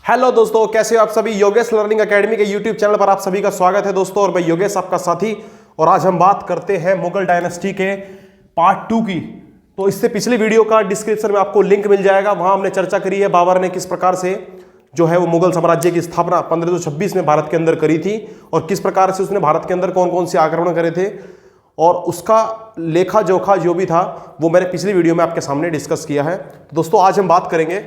Hello दोस्तों, कैसे हो आप सभी। योगेश लर्निंग एकेडमी के यूट्यूब चैनल पर आप सभी का स्वागत है दोस्तों। और मैं योगेश आपका साथी, और आज हम बात करते हैं मुगल डायनेस्टी के पार्ट 2 की। तो इससे पिछली वीडियो का डिस्क्रिप्शन में आपको लिंक मिल जाएगा, वहां हमने चर्चा करी है बाबर ने किस प्रकार से जो है वो मुगल साम्राज्य की स्थापना 1526 में भारत के अंदर करी थी, और किस प्रकार से उसने भारत के अंदर कौन कौन से आक्रमण करे थे, और उसका लेखा जोखा जो भी था वो मैंने पिछली वीडियो में आपके सामने डिस्कस किया है। दोस्तों आज हम बात करेंगे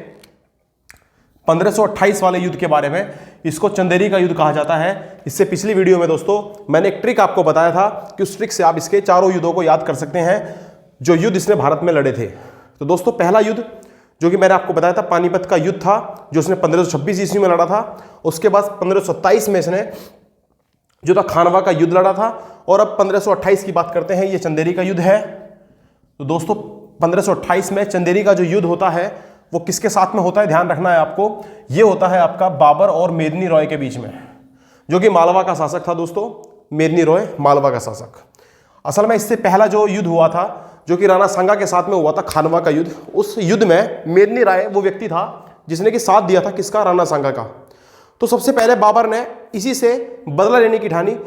1528 वाले युद्ध के बारे में। इसको चंदेरी का युद्ध कहा जाता है। इससे पिछली वीडियो में दोस्तों मैंने एक ट्रिक आपको बताया था कि उस ट्रिक से आप इसके चारों युद्धों को याद कर सकते हैं जो युद्ध इसने भारत में लड़े थे। तो दोस्तों पहला युद्ध जो कि मैंने आपको बताया था पानीपत का युद्ध था, जो इसने 1526 ईस्वी में लड़ा था। उसके बाद 1527 में इसने जो था खानवा का युद्ध लड़ा था, और अब 1528 की बात करते हैं, ये चंदेरी का युद्ध है। तो दोस्तों 1528 में चंदेरी का जो युद्ध होता है वो किसके साथ में होता है, ध्यान रखना है आपको। ये होता है आपका बाबर और मेदिनी रॉय के बीच में, जो कि मालवा का शासक था दोस्तों। मेदिनी रॉय मालवा का शासक। असल में इससे पहला जो युद्ध हुआ था जो कि राणा सांगा के साथ में हुआ था, खानवा का युद्ध, उस युद्ध में मेदिनी राय वो व्यक्ति था जिसने कि साथ दिया था किसका, राणा सांगा का। तो सबसे पहले बाबर ने इसी से बदला लेने की ठानी।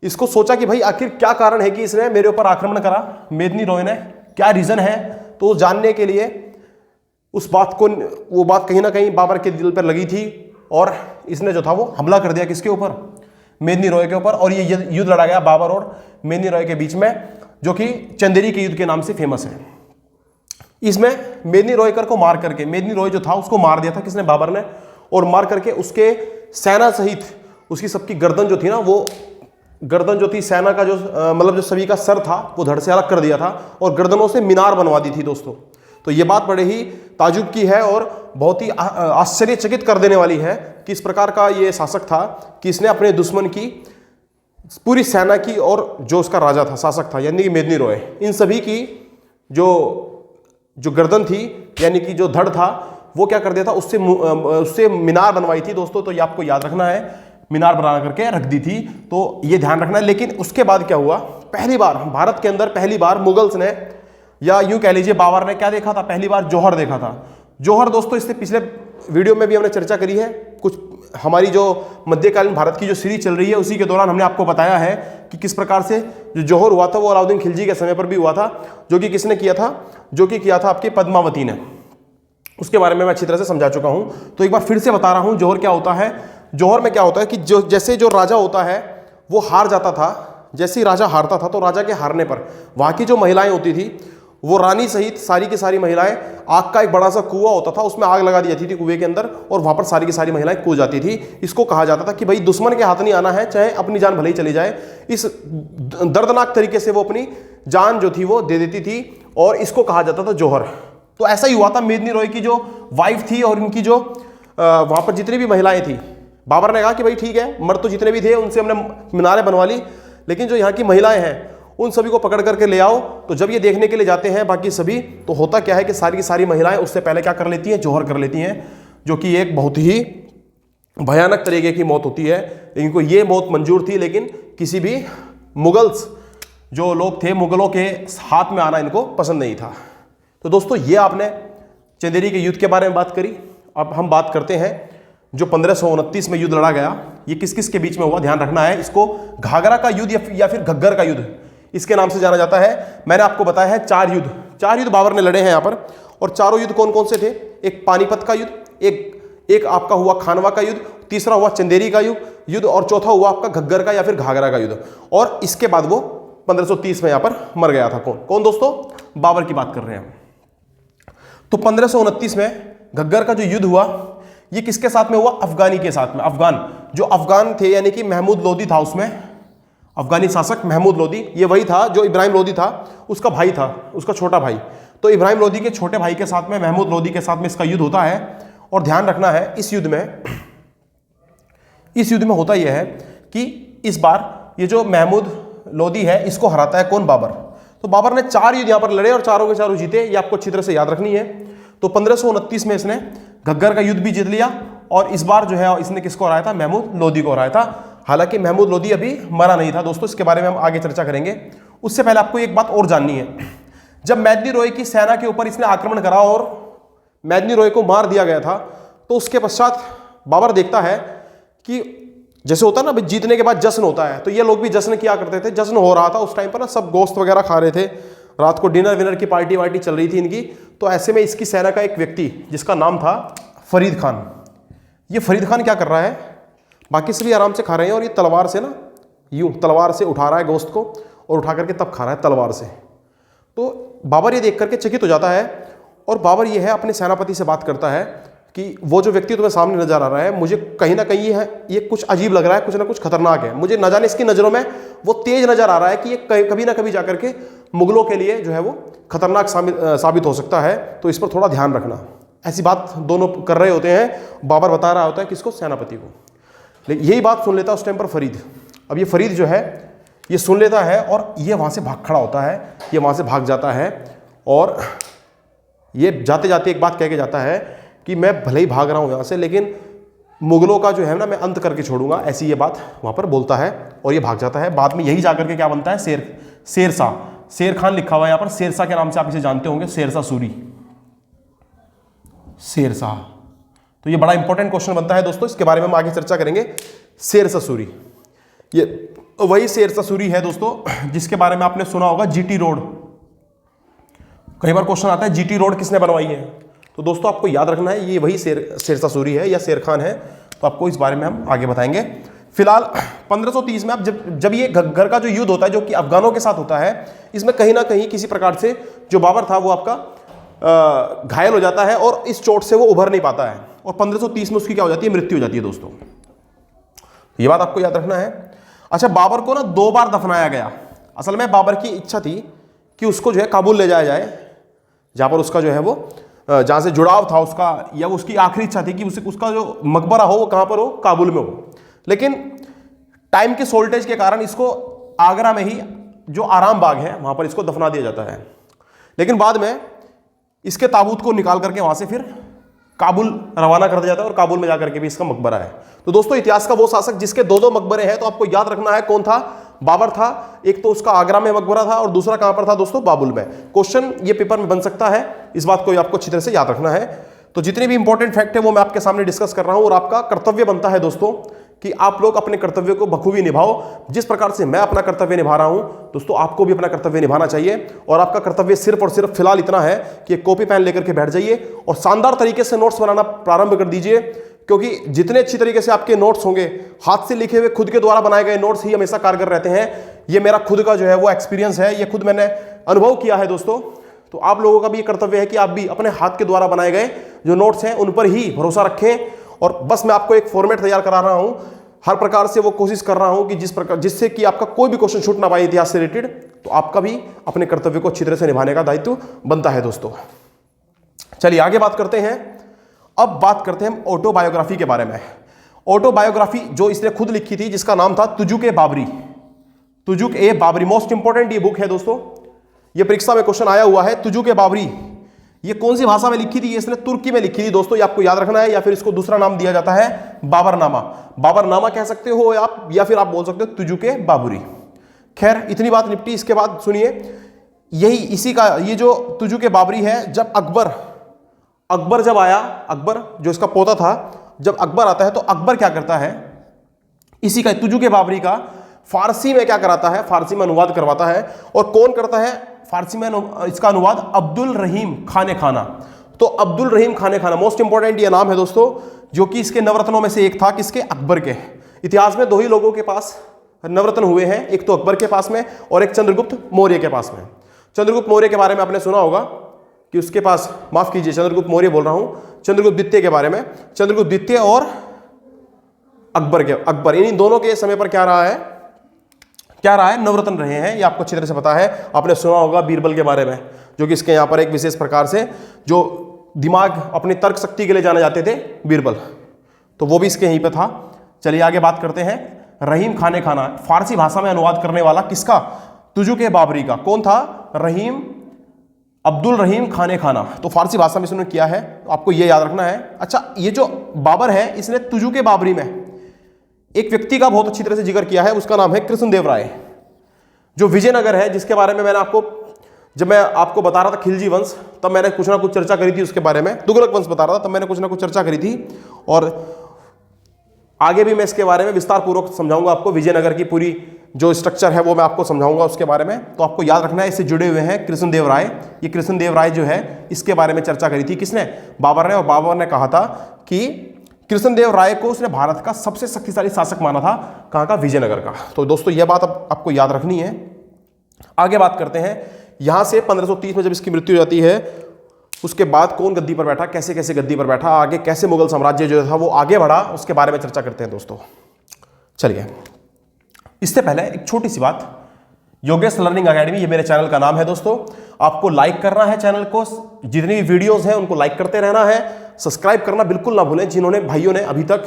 इसको सोचा कि भाई आखिर क्या कारण है कि इसने मेरे ऊपर आक्रमण करा, मेदिनी रॉय ने, क्या रीजन है। तो जानने के लिए उस बात को, वो बात कहीं ना कहीं बाबर के दिल पर लगी थी, और इसने जो था वो हमला कर दिया किसके ऊपर, मेदिनी रॉय के ऊपर। और ये युद्ध लड़ा गया बाबर और मेदिनी रॉय के बीच में, जो कि चंदेरी के युद्ध के नाम से फेमस है। इसमें मेदिनी रॉयकर को मार करके, मेदिनी रॉय जो था उसको मार दिया था किसने, बाबर ने। और मार करके उसके सेना सहित उसकी सबकी गर्दन जो थी ना, वो गर्दन जो थी सेना का जो मतलब जो सभी का सर था वो धड़ से अलग कर दिया था, और गर्दनों से मीनार बनवा दी थी दोस्तों। तो ये बात बड़े ही ताजुब की है और बहुत ही आश्चर्यचकित कर देने वाली है कि इस प्रकार का ये शासक था कि इसने अपने दुश्मन की पूरी सेना की, और जो उसका राजा था, शासक था, यानी कि मेदिनी रॉय, इन सभी की जो गर्दन थी यानी कि जो धड़ था वो क्या कर दिया था, उससे मीनार बनवाई थी दोस्तों। तो ये आपको याद रखना है, मीनार बना करके रख दी थी, तो ये ध्यान रखना है। लेकिन उसके बाद क्या हुआ, पहली बार भारत के अंदर पहली बार मुगल्स ने, या यूं कह लीजिए बाबर ने क्या देखा था, पहली बार जौहर देखा था। जौहर दोस्तों इससे पिछले वीडियो में भी हमने चर्चा करी है। कुछ हमारी जो मध्यकालीन भारत की जो सीरीज चल रही है उसी के दौरान हमने आपको बताया है कि किस प्रकार से जो जौहर हुआ था वो अलाउद्दीन खिलजी के समय पर भी हुआ था, जो कि किसने किया था, जो कि किया था आपकी पद्मावती ने। उसके बारे में मैं अच्छी तरह से समझा चुका हूं, तो एक बार फिर से बता रहा हूं जौहर क्या होता है। जौहर में क्या होता है कि जैसे जो राजा होता है वो हार जाता था, जैसे ही राजा हारता था तो राजा के हारने पर वहां की जो महिलाएं होती थी, वो रानी सहित सारी की सारी महिलाएं, आग का एक बड़ा सा कुआं होता था, उसमें आग लगा दी जाती थी कुएं के अंदर, और वहां पर सारी की सारी महिलाएं कूद जाती थी। इसको कहा जाता था कि भाई दुश्मन के हाथ नहीं आना है, चाहे अपनी जान भले ही चली जाए। इस दर्दनाक तरीके से वो अपनी जान जो थी वो दे देती थी, और इसको कहा जाता था जौहर। तो ऐसा ही हुआ था, मेदिनी रॉय की जो वाइफ थी और इनकी जो वहां पर जितनी भी महिलाएं थी, बाबर ने कहा कि भाई ठीक है, मर्द तो जितने भी थे उनसे हमने मीनारें बनवा ली, लेकिन जो यहाँ की महिलाएं हैं उन सभी को पकड़ करके ले आओ। तो जब ये देखने के लिए जाते हैं बाकी सभी, तो होता क्या है कि सारी की सारी महिलाएं उससे पहले क्या कर लेती हैं, जौहर कर लेती हैं, जो कि एक बहुत ही भयानक तरीके की मौत होती है। इनको ये मौत मंजूर थी, लेकिन किसी भी मुगल्स जो लोग थे, मुगलों के हाथ में आना इनको पसंद नहीं था। तो दोस्तों ये आपने चंदेरी के युद्ध के बारे में बात करी। अब हम बात करते हैं जो 1529 में युद्ध लड़ा गया, ये किस किस के बीच में हुआ, ध्यान रखना है। इसको घाघरा का युद्ध या फिर घग्गर का युद्ध इसके नाम से जाना जाता है। मैंने आपको बताया है चार युद्ध बाबर ने लड़े हैं यहाँ पर। और चारों युद्ध कौन कौन से थे, एक पानीपत का युद्ध, एक आपका हुआ खानवा का युद्ध, तीसरा हुआ चंदेरी का युद्ध, और चौथा हुआ आपका घग्गर का या फिर घाघरा का युद्ध। और इसके बाद वो 1530 में यहाँ पर मर गया था। कौन दोस्तों, बाबर की बात कर रहे हैं। तो 1529 में घग्गर का जो युद्ध हुआ ये किसके साथ में हुआ, अफगानी के साथ में। अफगान थे यानी कि महमूद लोदी था उसमें, अफगानी शासक महमूद लोदी, ये वही था जो इब्राहिम लोदी था उसका भाई था, उसका छोटा भाई। तो इब्राहिम लोदी के छोटे भाई के साथ में, महमूद लोदी के साथ में इसका युद्ध होता है। और ध्यान रखना है इस युद्ध में होता यह है कि इस बार ये जो महमूद लोदी है इसको हराता है कौन, बाबर। तो बाबर ने 4 युद्ध यहां पर लड़े और चारों के चारों जीते, ये आपको अच्छी तरह से याद रखनी है। तो 1529 में इसने घग्गर का युद्ध भी जीत लिया, और इस बार जो है इसने किसको हराया था, महमूद लोदी को हराया था। हालांकि महमूद लोदी अभी मरा नहीं था दोस्तों, इसके बारे में हम आगे चर्चा करेंगे। उससे पहले आपको एक बात और जाननी है। जब मेदिनी रॉय की सेना के ऊपर इसने आक्रमण करा और मेदिनी रॉय को मार दिया गया था, तो उसके पश्चात बाबर देखता है कि जैसे होता है ना, जीतने के बाद जश्न होता है, तो ये लोग भी जश्न किया करते थे। जश्न हो रहा था उस टाइम पर ना, सब गोश्त वगैरह खा रहे थे, रात को डिनर विनर की पार्टी वार्टी चल रही थी इनकी। तो ऐसे में इसकी सेना का एक व्यक्ति जिसका नाम था फरीद खान, ये फरीद खान क्या कर रहा है, बाकी सभी आराम से खा रहे हैं और ये तलवार से ना, यूं तलवार से उठा रहा है गोश्त को और उठा करके तब खा रहा है तलवार से। तो बाबर ये देख करके चकित हो जाता है और बाबर ये है अपने सेनापति से बात करता है कि वो जो व्यक्ति तुम्हें सामने नजर आ रहा है, मुझे कहीं ना कहीं ये कुछ अजीब लग रहा है, कुछ ना कुछ खतरनाक है, मुझे न जाने इसकी नज़रों में वो तेज नजर आ रहा है कि ये कभी ना कभी जाकर के मुगलों के लिए जो है वो खतरनाक साबित हो सकता है, तो इस पर थोड़ा ध्यान रखना। ऐसी बात दोनों कर रहे होते हैं, बाबर बता रहा होता है किसको, सेनापति को। लेकिन यही बात सुन लेता है उस टाइम पर फरीद। अब ये फरीद जो है ये सुन लेता है और ये वहाँ से भाग खड़ा होता है, ये वहाँ से भाग जाता है और ये जाते जाते एक बात कह के जाता है कि मैं भले ही भाग रहा हूँ यहाँ से, लेकिन मुगलों का जो है ना मैं अंत करके छोड़ूंगा, ऐसी ये बात वहाँ पर बोलता है और ये भाग जाता है। बाद में यही जाकर के क्या बनता है, शेरशाह, शेर खान लिखा हुआ है यहाँ पर, शेरशाह के नाम से आप इसे जानते होंगे, शेरशाह सूरी, शेरशाह। तो ये बड़ा इंपॉर्टेंट क्वेश्चन बनता है दोस्तों, इसके बारे में हम आगे चर्चा करेंगे। शेरशाह सूरी, ये वही शेरशाह सूरी है दोस्तों जिसके बारे में आपने सुना होगा जीटी रोड। कई बार क्वेश्चन आता है जीटी रोड किसने बनवाई है, तो दोस्तों आपको याद रखना है ये वही शेरशाह सूरी है या शेर खान है। तो आपको इस बारे में हम आगे बताएंगे। फिलहाल 1530 में आप जब ये घग्गर का जो युद्ध होता है जो कि अफगानों के साथ होता है, इसमें कहीं ना कहीं किसी प्रकार से जो बाबर था वो आपका घायल हो जाता है और इस चोट से वो उभर नहीं पाता है और 1530 में उसकी क्या हो जाती है, मृत्यु हो जाती है दोस्तों। ये बात आपको याद रखना है। अच्छा, बाबर को ना 2 बार दफनाया गया। असल में बाबर की इच्छा थी कि उसको जो है काबुल ले जाया जाए, जहां पर उसका जो है वो जहां से जुड़ाव था उसका, या उसकी आखिरी इच्छा थी कि उसका जो मकबरा हो वो कहां पर हो, काबुल में हो। लेकिन टाइम के शॉर्टेज के कारण इसको आगरा में ही जो आराम बाग है वहां पर इसको दफना दिया जाता है। लेकिन बाद में इसके ताबूत को निकाल करके वहां से फिर काबुल रवाना कर दिया जाता है और काबुल में जाकर के भी इसका मकबरा है। तो दोस्तों इतिहास का वो शासक जिसके 2 मकबरे हैं, तो आपको याद रखना है कौन था, बाबर था। एक तो उसका आगरा में मकबरा था और दूसरा कहां पर था दोस्तों, बाबुल में। क्वेश्चन ये पेपर में बन सकता है, इस बात को आपको अच्छी तरह से याद रखना है। तो जितने भी इंपॉर्टेंट फैक्ट है वो मैं आपके सामने डिस्कस कर रहा हूं और आपका कर्तव्य बनता है दोस्तों कि आप लोग अपने कर्तव्य को बखूबी निभाओ। जिस प्रकार से मैं अपना कर्तव्य निभा रहा हूं दोस्तों, आपको भी अपना कर्तव्य निभाना चाहिए। और आपका कर्तव्य सिर्फ और सिर्फ फिलहाल इतना है कि कॉपी पेन लेकर के बैठ जाइए और शानदार तरीके से नोट्स बनाना प्रारंभ कर दीजिए, क्योंकि जितने अच्छी तरीके से आपके नोट्स होंगे, हाथ से लिखे हुए खुद के द्वारा बनाए गए नोट्स ही हमेशा कारगर रहते हैं। ये मेरा खुद का जो है वो एक्सपीरियंस है, ये खुद मैंने अनुभव किया है दोस्तों। तो आप लोगों का भी ये कर्तव्य है कि आप भी अपने हाथ के द्वारा बनाए गए जो नोट्स हैं उन पर ही भरोसा रखें। और बस मैं आपको एक फॉर्मेट तैयार करा रहा हूं, हर प्रकार से वो कोशिश कर रहा हूं कि जिससे कि आपका कोई भी क्वेश्चन छूट ना पाए इतिहास से रिलेटेड। तो आपका भी अपने कर्तव्य को अच्छी तरह से निभाने का दायित्व बनता है दोस्तों। चलिए आगे बात करते हैं। अब बात करते हैं हम ऑटोबायोग्राफी के बारे में। ऑटोबायोग्राफी जो इसने खुद लिखी थी, जिसका नाम था तुजुक-ए-बाबरी। तुजुक-ए-बाबरी मोस्ट इंपॉर्टेंट ये बुक है दोस्तों, ये परीक्षा में क्वेश्चन आया हुआ है। तुजुक-ए-बाबरी ये कौन सी भाषा में लिखी थी, ये इसने तुर्की में लिखी थी दोस्तों, ये आपको याद रखना है। या फिर इसको दूसरा नाम दिया जाता है बाबरनामा। बाबरनामा कह सकते हो आप, या फिर आप बोल सकते हो तुजुक-ए-बाबरी। खैर इतनी बात निपटी। इसके बाद सुनिए, इसी का ये जो तुजुक-ए-बाबरी है, जब अकबर जब आया, अकबर जो इसका पोता था, जब अकबर आता है तो अकबर क्या करता है, इसी का तुजुक-ए-बाबरी का फारसी में क्या कराता है, फारसी में अनुवाद करवाता है। और कौन करता है फारसी में इसका अनुवाद, अब्दुल रहीम खाने खाना। तो अब्दुल रहीम खाने खाना मोस्ट इंपॉर्टेंट ये नाम है दोस्तों, जो कि इसके नवरत्नों में से एक था। किसके, अकबर के। इतिहास में 2 ही लोगों के पास नवरत्न हुए हैं, एक तो अकबर के पास में और एक चंद्रगुप्त मौर्य के पास में। चंद्रगुप्त मौर्य के बारे में आपने सुना होगा कि उसके पास, माफ कीजिए चंद्रगुप्त मौर्य बोल रहा हूं, चंद्रगुप्त द्वितीय के बारे में। चंद्रगुप्त द्वितीय और अकबर इन्हीं दोनों के समय पर क्या रहा है, नवरत्न रहे हैं। ये आपको अच्छी तरह से पता है। आपने सुना होगा बीरबल के बारे में, जो कि इसके यहाँ पर एक विशेष प्रकार से जो दिमाग अपनी तर्क शक्ति के लिए जाने जाते थे, बीरबल, तो वो भी इसके यहीं पे था। चलिए आगे बात करते हैं। रहीम खाने खाना फारसी भाषा में अनुवाद करने वाला किसका, तुजुक-ए-बाबरी का। कौन था, अब्दुल रहीम खाने खाना। तो फारसी भाषा में इसने किया है, तो आपको ये याद रखना है। अच्छा, ये जो बाबर है इसने तुजुक-ए-बाबरी में एक व्यक्ति का बहुत अच्छी तरह से जिक्र किया है, उसका नाम है कृष्णदेव राय, जो विजयनगर है, जिसके बारे में जब मैं आपको बता रहा था खिलजी वंश, तब मैंने कुछ ना कुछ चर्चा करी थी उसके बारे में। तुगलक वंश बता रहा था, तब मैंने कुछ ना कुछ चर्चा करी थी। और आगे भी मैं इसके बारे में विस्तार पूर्वक समझाऊंगा आपको, विजयनगर की पूरी जो स्ट्रक्चर है वो मैं आपको समझाऊंगा उसके बारे में। तो आपको याद रखना है, इससे जुड़े हुए हैं कृष्णदेव राय। ये कृष्णदेव राय जो है इसके बारे में चर्चा करी थी किसने? बाबर ने। और बाबर ने कहा था कि कृष्णदेव राय को उसने भारत का सबसे शक्तिशाली शासक माना था। कहाँ का? विजयनगर का। तो दोस्तों यह बात अब आपको याद रखनी है। आगे बात करते हैं, यहां से 1530 में जब इसकी मृत्यु हो जाती है, उसके बाद कौन गद्दी पर बैठा, कैसे कैसे गद्दी पर बैठा, आगे कैसे मुगल साम्राज्य जो था वो आगे बढ़ा, उसके बारे में चर्चा करते हैं दोस्तों। चलिए, इससे पहले एक छोटी सी बात, योगेश लर्निंग एकेडमी ये मेरे चैनल का नाम है दोस्तों। आपको लाइक करना है चैनल को, जितनी भी वीडियोस हैं उनको लाइक करते रहना है, सब्सक्राइब करना बिल्कुल ना भूलें। जिन्होंने भाइयों ने अभी तक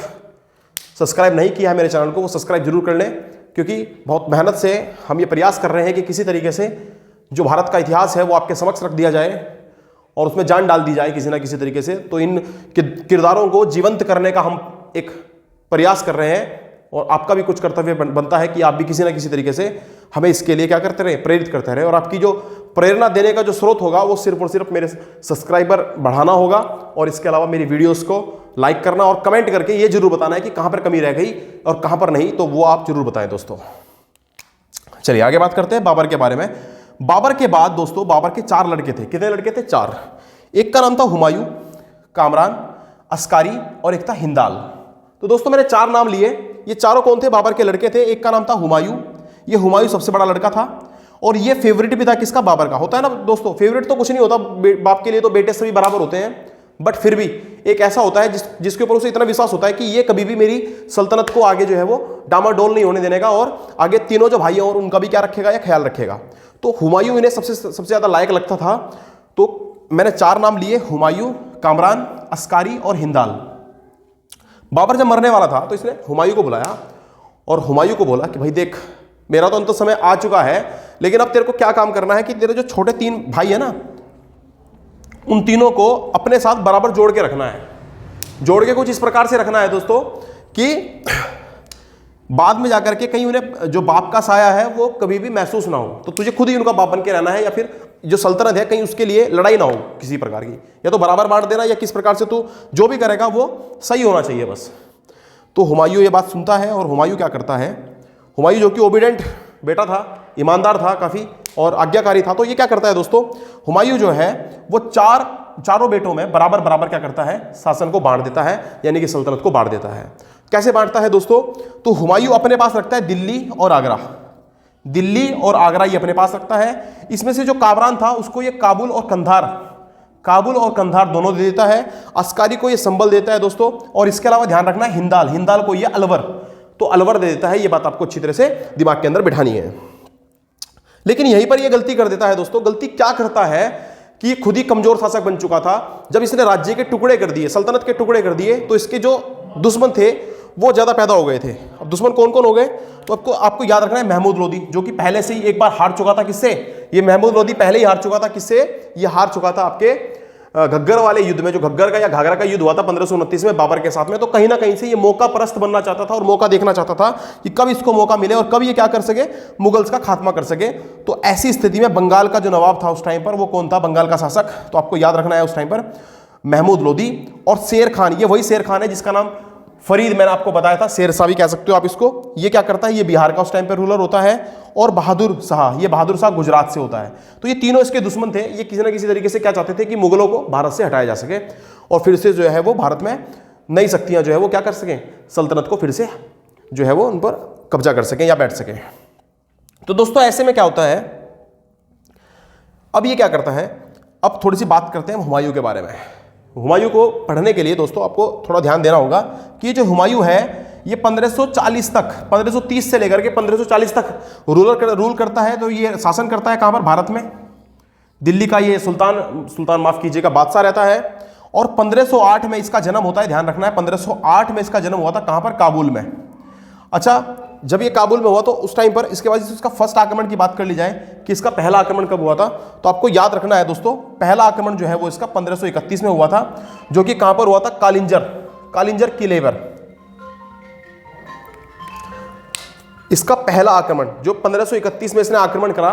सब्सक्राइब नहीं किया है मेरे चैनल को, वो सब्सक्राइब जरूर कर लें, क्योंकि बहुत मेहनत से हम ये प्रयास कर रहे हैं कि किसी तरीके से जो भारत का इतिहास है वो आपके समक्ष रख दिया जाए और उसमें जान डाल दी जाए किसी ना किसी तरीके से। तो इन किरदारों को जीवंत करने का हम एक प्रयास कर रहे हैं, और आपका भी कुछ कर्तव्य बनता है कि आप भी किसी ना किसी तरीके से हमें इसके लिए क्या करते रहे, प्रेरित करते रहे। और आपकी जो प्रेरणा देने का जो स्रोत होगा वो सिर्फ और सिर्फ मेरे सब्सक्राइबर बढ़ाना होगा, और इसके अलावा मेरी वीडियोस को लाइक करना और कमेंट करके ये जरूर बताना है कि कहाँ पर कमी रह गई और कहाँ पर नहीं, तो वो आप जरूर बताएं दोस्तों। चलिए आगे बात करते हैं बाबर के बारे में। बाबर के बाद दोस्तों, बाबर के 4 लड़के थे। कितने लड़के थे? 4। एक का नाम था हुमायूं, कामरान, अस्कारी और एक था हिंदाल। तो दोस्तों मैंने 4 नाम लिए, ये चारों कौन थे? बाबर के लड़के थे। एक का नाम था हुमायूं, ये हुमायूं सबसे बड़ा लड़का था, और ये फेवरेट भी था किसका? बाबर का। होता है ना दोस्तों, फेवरेट तो कुछ नहीं होता, बाप के लिए तो बेटे सभी बराबर होते हैं, बट फिर भी एक ऐसा होता है जिसके ऊपर उसे इतना विश्वास होता है कि ये कभी भी मेरी सल्तनत को आगे जो है वो डामाडोल नहीं होने देने का, और आगे तीनों जो भाई हैं और उनका भी क्या रखेगा, या ख्याल रखेगा। तो हुमायूं इन्हें सबसे ज्यादा लायक लगता था। तो मैंने 4 नाम लिए, हुमायूं, कामरान, अस्कारी और हिंदाल। बाबर जब मरने वाला था तो इसने हुमायूं को बुलाया और हुमायूं को बोला कि भाई देख, मेरा तो अंत समय आ चुका है, लेकिन अब तेरे को क्या काम करना है कि तेरे जो छोटे 3 भाई है ना, उन तीनों को अपने साथ बराबर जोड़ के रखना है। जोड़ के कुछ इस प्रकार से रखना है दोस्तों कि बाद में जाकर के कहीं उन्हें जो बाप का साया है वो कभी भी महसूस ना हो। तो तुझे खुद ही उनका बाप बन के रहना है, या फिर जो सल्तनत है कहीं उसके लिए लड़ाई ना हो किसी प्रकार की, या तो बराबर बांट देना, या किस प्रकार से तू जो भी करेगा वो सही होना चाहिए बस। तो हुमायूं ये बात सुनता है, और हुमायूं क्या करता है, हुमायूं जो कि ओबीडेंट बेटा था, ईमानदार था काफ़ी और आज्ञाकारी था, तो ये क्या करता है दोस्तों, हुमायूं जो है वो चारों बेटों में बराबर बराबर क्या करता है, शासन को बांट देता है, यानी कि सल्तनत को बांट देता है। कैसे बांटता है दोस्तों? तो हुमायूं अपने पास रखता है दिल्ली और आगरा। दिल्ली और आगरा ये अपने पास रखता है। इसमें से जो कामरान था उसको ये काबुल और कंधार दोनों दे देता है। अस्कारी को ये संबल देता है दोस्तों, और इसके अलावा ध्यान रखना है हिंदाल को ये अलवर, तो अलवर दे देता है। ये बात आपको अच्छी तरह से दिमाग के अंदर बिठानी है। लेकिन यहीं पर ये गलती कर देता है दोस्तों। गलती क्या करता है कि खुद ही कमजोर शासक बन चुका था। जब इसने राज्य के टुकड़े कर दिए, सल्तनत के टुकड़े कर दिए, तो इसके जो दुश्मन थे वो ज्यादा पैदा हो गए थे। अब दुश्मन कौन कौन हो गए? तो आपको याद रखना है महमूद लोदी, जो कि पहले से ही एक बार हार चुका था। किससे? ये महमूद लोदी पहले ही हार चुका था। किससे? ये हार चुका था आपके घग्गर वाले युद्ध में, जो घग्गर का या घाघरा का युद्ध हुआ था 1529 में बाबर के साथ में। तो कहीं ना कहीं से ये मौका परस्त बनना चाहता था और मौका देखना चाहता था कि कब इसको मौका मिले और कब ये क्या कर सके, मुगल्स का खात्मा कर सके। तो ऐसी स्थिति में बंगाल का जो नवाब था उस टाइम पर, वो कौन था? बंगाल का शासक। तो आपको याद रखना है उस टाइम पर महमूद लोदी। और शेर खान, ये वही शेर खान है जिसका नाम फरीद मैंने आपको बताया था, शेरशाह भी कह सकते हो आप इसको। ये क्या करता है? ये बिहार का उस टाइम पर रूलर होता है। और बहादुर शाह, ये बहादुर शाह गुजरात से होता है। तो ये तीनों इसके दुश्मन थे। ये किसी ना किसी तरीके से क्या चाहते थे कि मुगलों को भारत से हटाया जा सके, और फिर से जो है वो भारत में नई शक्तियां जो है वो क्या कर सकें, सल्तनत को फिर से जो है वो उन पर कब्जा कर सकें या बैठ सकें। तो दोस्तों ऐसे में क्या होता है, अब ये क्या करता है, अब थोड़ी सी बात करते हैं हुमायूं के बारे में। हुमायूं को पढ़ने के लिए दोस्तों आपको थोड़ा ध्यान देना होगा कि जो हुमायूं है ये 1540 तक, 1530 से लेकर के 1540 तक रूल करता है। तो ये शासन करता है कहां पर? भारत में। दिल्ली का ये सुल्तान माफ कीजिएगा, बादशाह रहता है। और 1508 में इसका जन्म होता है, ध्यान रखना है 1508 में इसका जन्म हुआ था। कहां पर? काबुल में। अच्छा, जब ये काबुल में हुआ तो उस टाइम पर इसके बाद इसका फर्स्ट आक्रमण की बात कर ली जाए कि इसका पहला आक्रमण कब हुआ था, तो आपको याद रखना है दोस्तों, पहला आक्रमण जो है वो इसका 1531 में हुआ था, जो कि कहां पर हुआ था? कालिंजर किलेवर। इसका पहला आक्रमण जो 1531 में इसने आक्रमण करा,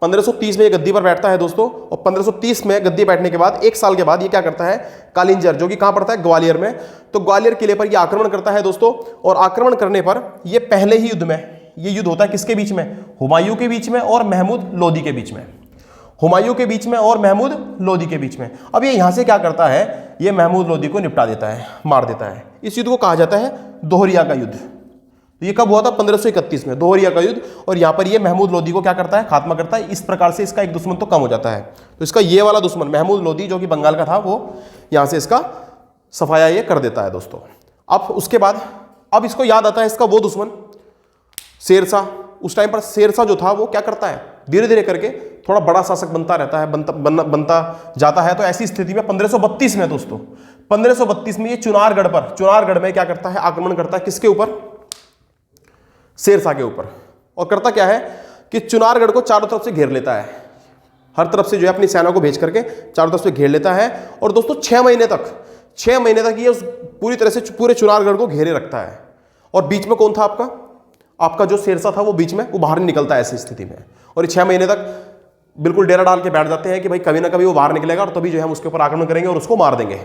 1530 में ये गद्दी पर बैठता है दोस्तों, और 1530 में गद्दी बैठने के बाद 1 साल के बाद ये क्या करता है, कालिंजर जो कि कहां पड़ता है, ग्वालियर में, तो ग्वालियर किले पर ये आक्रमण करता है दोस्तों। और आक्रमण करने पर ये पहले ही युद्ध में, ये युद्ध होता है किसके बीच में, हुमायूं के बीच में और महमूद लोदी के बीच में, हुमायूं के बीच में और महमूद लोदी के बीच में। अब ये यहां से क्या करता है, ये महमूद लोदी को निपटा देता है, मार देता है। इस युद्ध को कहा जाता है दोहरिया का युद्ध। तो ये कब हुआ था, 1531 में, दोहरिया का युद्ध। और यहां पर ये महमूद लोदी को क्या करता है, खात्मा करता है। इस प्रकार से इसका एक दुश्मन तो कम हो जाता है। तो इसका ये वाला दुश्मन महमूद लोदी जो कि बंगाल का था, वो यहां से इसका सफाया ये कर देता है दोस्तों। अब उसके बाद अब इसको याद आता है इसका वो दुश्मन शेरशाह। उस टाइम पर शेरशाह जो था वो क्या करता है, धीरे धीरे करके थोड़ा बड़ा शासक बनता रहता है, बनता जाता है। तो ऐसी स्थिति में 1532 में दोस्तों, 1532 में ये चुनारगढ़ में क्या करता है, आक्रमण करता है। किसके ऊपर, शेरशाह के ऊपर। और करता क्या है कि चुनारगढ़ को चारों तरफ से घेर लेता है, हर तरफ से जो है अपनी सेना को भेज करके चारों तरफ से घेर लेता है। और दोस्तों 6 महीने तक ये उस पूरी तरह से पूरे चुनारगढ़ को घेरे रखता है। और बीच में कौन था, आपका जो शेरशाह था वो बीच में, वो बाहर नहीं निकलता है ऐसी स्थिति में। और 6 महीने तक बिल्कुल डेरा डाल के बैठ जाते हैं कि भाई कभी ना कभी वो बाहर निकलेगा और तभी जो है हम उसके ऊपर आक्रमण करेंगे और उसको मार देंगे।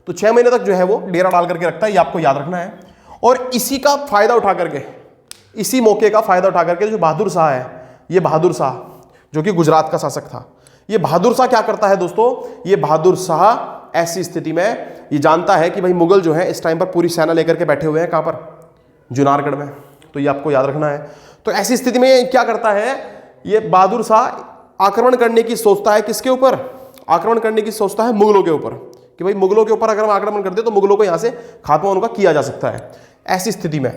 तो 6 महीने तक जो है वो डेरा डाल करके रखता है, ये आपको याद रखना है। और इसी का फायदा उठा करके, इसी मौके का फायदा उठा करके जो बहादुर शाह है, ये बहादुर शाह जो कि गुजरात का शासक था, ये बहादुर शाह क्या करता है दोस्तों, ये बहादुर शाह ऐसी स्थिति में ये जानता है कि भाई मुगल जो है इस टाइम पर पूरी सेना लेकर के बैठे हुए हैं, कहां पर, जुनारगढ़ में। तो ये आपको याद रखना है। तो ऐसी स्थिति में क्या करता है, ये बहादुर शाह आक्रमण करने की सोचता है। किसके ऊपर, आक्रमण करने की सोचता है मुगलों के ऊपर, कि भाई मुगलों के ऊपर अगर हम आक्रमण करते तो मुगलों को यहां से खात्मा उनका किया जा सकता है। ऐसी स्थिति में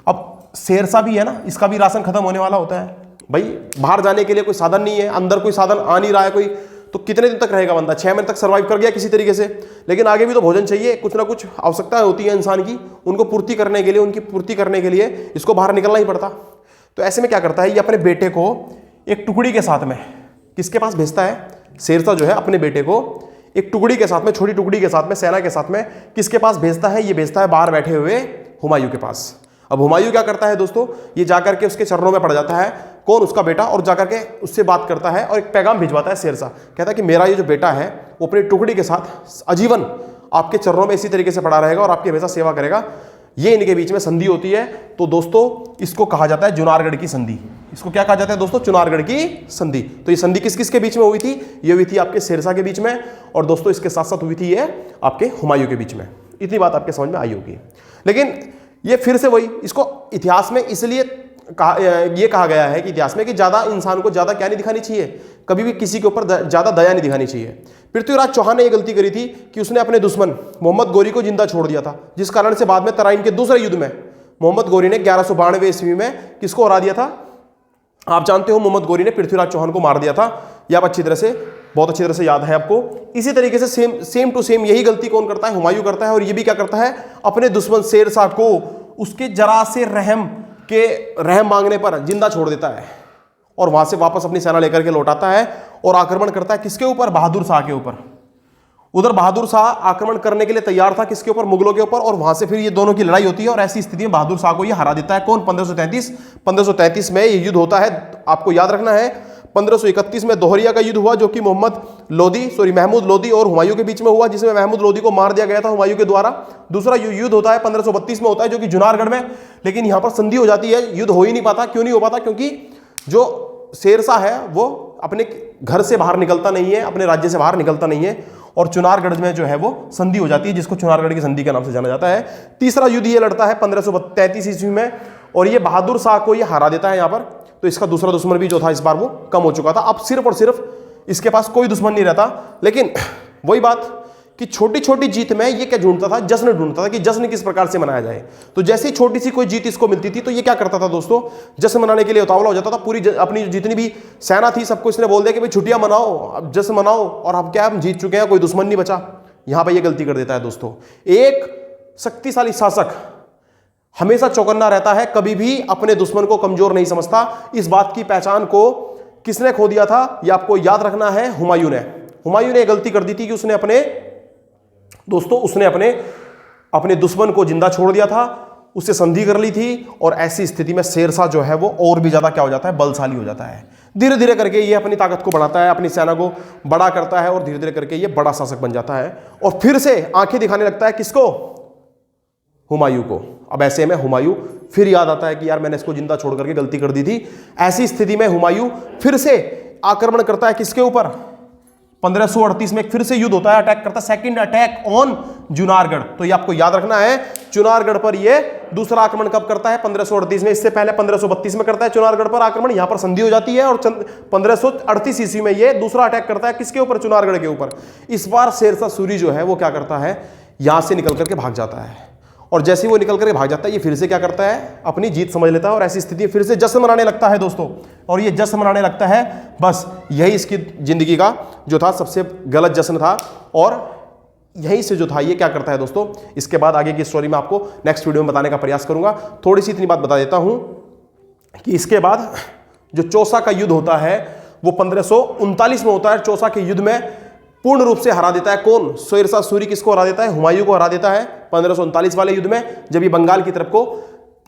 अब शेरशाह भी है ना, इसका भी राशन खत्म होने वाला होता है। भाई बाहर जाने के लिए कोई साधन नहीं है, अंदर कोई साधन आ नहीं रहा है कोई, तो कितने दिन तक रहेगा बंदा, 6 महीने तक सर्वाइव कर गया किसी तरीके से, लेकिन आगे भी तो भोजन चाहिए, कुछ ना कुछ आवश्यकता होती है इंसान की, उनको पूर्ति करने के लिए, उनकी पूर्ति करने के लिए इसको बाहर निकलना ही पड़ता। तो ऐसे में क्या करता है, ये अपने बेटे को एक टुकड़ी के साथ में किसके पास भेजता है, शेरशाह जो है अपने बेटे को एक टुकड़ी के साथ में, छोटी टुकड़ी के साथ में, सेना के साथ में किसके पास भेजता है, ये भेजता है बाहर बैठे हुए हुमायूं के पास। अब हुमायूं क्या करता है दोस्तों, ये जाकर के उसके चरणों में पड़ जाता है, कौन, उसका बेटा, और जाकर के उससे बात करता है और एक पैगाम भिजवाता है शेरशाह। कहता है कि मेरा ये जो बेटा है वो अपनी टुकड़ी के साथ आजीवन आपके चरणों में इसी तरीके से पड़ा रहेगा और आपकी हमेशा सेवा करेगा। ये इनके बीच में संधि होती है। तो दोस्तों इसको कहा जाता है जुनारगढ़ की संधि। इसको क्या कहा जाता है दोस्तों, चुनारगढ़ की संधि। तो ये संधि किस किस के बीच में हुई थी, ये हुई थी आपके शेरशाह के बीच में, और दोस्तों इसके साथ साथ हुई थी ये आपके हुमायूं के बीच में। इतनी बात आपके समझ में आई होगी। लेकिन ये फिर से वही, इसको इतिहास में इसलिए ये कहा गया है कि इतिहास में कि ज्यादा इंसान को ज्यादा क्या नहीं दिखानी चाहिए, कभी भी किसी के ऊपर ज्यादा दया नहीं दिखानी चाहिए। पृथ्वीराज चौहान ने यह गलती करी थी कि उसने अपने दुश्मन मोहम्मद गोरी को जिंदा छोड़ दिया था, जिस कारण से बाद में तराइन के दूसरे युद्ध में मोहम्मद गोरी ने 1192 ईस्वी में किसको हरा दिया था, आप जानते हो, मोहम्मद गोरी ने पृथ्वीराज चौहान को मार दिया था। यह आप बहुत अच्छी तरह से याद है आपको। इसी तरीके से सेम टू सेम यही गलती कौन करता है, हुमायूं करता है। और ये भी क्या करता है, अपने दुश्मन शेरशाह को उसके जरा से रहम मांगने पर जिंदा छोड़ देता है और वहां से वापस अपनी सेना लेकर के लौटाता है और आक्रमण करता है किसके ऊपर, बहादुर शाह के ऊपर। उधर बहादुर शाह आक्रमण करने के लिए तैयार था, किसके ऊपर, मुगलों के ऊपर, और वहां से फिर ये दोनों की लड़ाई होती है और ऐसी स्थिति में बहादुर शाह को ये हरा देता है। कौन, 1533 में ये युद्ध होता है। आपको याद रखना है 1531 में दोहरिया का युद्ध हुआ, जो कि महमूद लोदी और हुमायूं के बीच में हुआ, जिसमें महमूद लोदी को मार दिया गया था हुमायूं के द्वारा। दूसरा युद्ध होता है 1532 में होता है, जो कि जुनारगढ़ में, लेकिन यहां पर संधि हो जाती है, युद्ध हो ही नहीं पाता। क्यों नहीं हो पाता, क्योंकि जो शेरशाह है वो अपने घर से बाहर निकलता नहीं है, अपने राज्य से बाहर निकलता नहीं है, और चुनारगढ़ में जो है वो संधि हो जाती है, जिसको चुनारगढ़ की संधि के नाम से जाना जाता है। तीसरा युद्ध ये लड़ता है 1533 ईस्वी में, और ये बहादुर शाह को ये हरा देता है यहाँ पर। तो इसका दूसरा दुश्मन भी जो था इस बार वो कम हो चुका था। अब सिर्फ और सिर्फ इसके पास कोई दुश्मन नहीं रहता। लेकिन वही बात कि छोटी छोटी जीत में ये क्या ढूंढता था, जश्न ढूंढता था कि जश्न किस प्रकार से मनाया जाए। तो जैसे ही छोटी सी कोई जीत इसको मिलती थी तो ये क्या करता था दोस्तों, जश्न मनाने के लिए उतावला हो जाता था। पूरी अपनी जितनी भी सेना थी सबको इसने बोल दिया कि भाई छुट्टियां मनाओ, अब जश्न मनाओ, और अब क्या, हम जीत चुके हैं, कोई दुश्मन नहीं बचा। यहां पर ये गलती कर देता है दोस्तों। एक शक्तिशाली शासक हमेशा चौकन्ना रहता है, कभी भी अपने दुश्मन को कमजोर नहीं समझता। इस बात की पहचान को किसने खो दिया था, यह आपको याद रखना है, हुमायूं ने। हुमायूं ने गलती कर दी थी कि उसने अपने दुश्मन को जिंदा छोड़ दिया था। उससे संधि कर ली थी और ऐसी स्थिति में शेरशाह जो है वो और भी ज्यादा क्या हो जाता है, बलशाली हो जाता है। धीरे धीरे करके ये अपनी ताकत को बढ़ाता है, अपनी सेना को बड़ा करता है और धीरे धीरे करके ये बड़ा शासक बन जाता है और फिर से आंखें दिखाने लगता है किसको, हुमायूं को। अब ऐसे में हुमायूं फिर याद आता है कि यार मैंने इसको जिंदा छोड़ करके गलती कर दी थी। ऐसी स्थिति में हुमायूं फिर से आक्रमण करता है किसके ऊपर, 1538 में फिर से युद्ध होता है, अटैक करता है, सेकंड अटैक ऑन जुनारगढ़। तो ये आपको याद रखना है, चुनारगढ़ पर ये दूसरा आक्रमण कब करता है, 1538 में। इससे पहले 1532 में करता है चुनारगढ़ पर आक्रमण, यहां पर संधि हो जाती है और 1538 ईस्वी में ये दूसरा अटैक करता है किसके ऊपर, चुनारगढ़ के ऊपर। इस बार शेरशाह सूरी जो है वो क्या करता है, यहां से निकल करके भाग जाता है और जैसे ही वो निकल करके भाग जाता है ये फिर से क्या करता है, अपनी जीत समझ लेता है और ऐसी स्थिति फिर से जश्न मनाने लगता है दोस्तों। और ये जश्न मनाने लगता है, बस यही इसकी जिंदगी का जो था सबसे गलत जश्न था और यहीं से जो था ये क्या करता है दोस्तों। इसके बाद आगे की स्टोरी मैं आपको नेक्स्ट वीडियो में बताने का प्रयास करूंगा। थोड़ी सी इतनी बात बता देता हूं कि इसके बाद जो चौसा का युद्ध होता है वो 1539 में होता है। चौसा के युद्ध में पूर्ण रूप से हरा देता है कौन, शेरशाह सूरी किसको हरा देता है, हुमायूं को हरा देता है 1539 वाले युद्ध में, जब ये बंगाल की तरफ को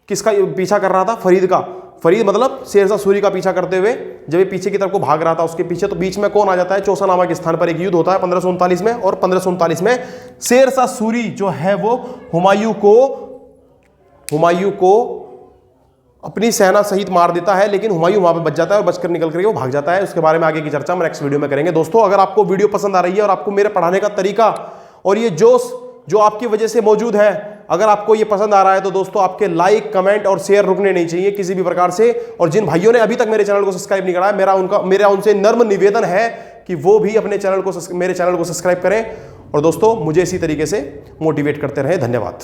किसका पीछा कर रहा था, फरीद का। फरीद मतलब शेरशाह सूरी का पीछा करते हुए जब ये पीछे की तरफ को भाग रहा था उसके पीछे, तो बीच में कौन आ जाता है, चौसा नामक स्थान पर एक युद्ध होता है 1539 में। और 1539 में शेरशाह सूरी जो है वो हुमायूं को अपनी सेना सहित मार देता है, लेकिन हुमायूं वहां पे बच जाता है और बचकर निकल करके वो भाग जाता है। उसके बारे में आगे की चर्चा हम नेक्स्ट वीडियो में करेंगे। दोस्तों अगर आपको वीडियो पसंद आ रही है और आपको मेरे पढ़ाने का तरीका और ये जोश जो आपकी वजह से मौजूद है, अगर आपको ये पसंद आ रहा है तो दोस्तों आपके लाइक, कमेंट और शेयर रुकने नहीं चाहिए किसी भी प्रकार से। और जिन भाइयों ने अभी तक मेरे चैनल को सब्सक्राइब नहीं करा है, मेरा उनसे नर्म निवेदन है कि वो भी अपने मेरे चैनल को सब्सक्राइब करें और दोस्तों मुझे इसी तरीके से मोटिवेट करते रहें। धन्यवाद।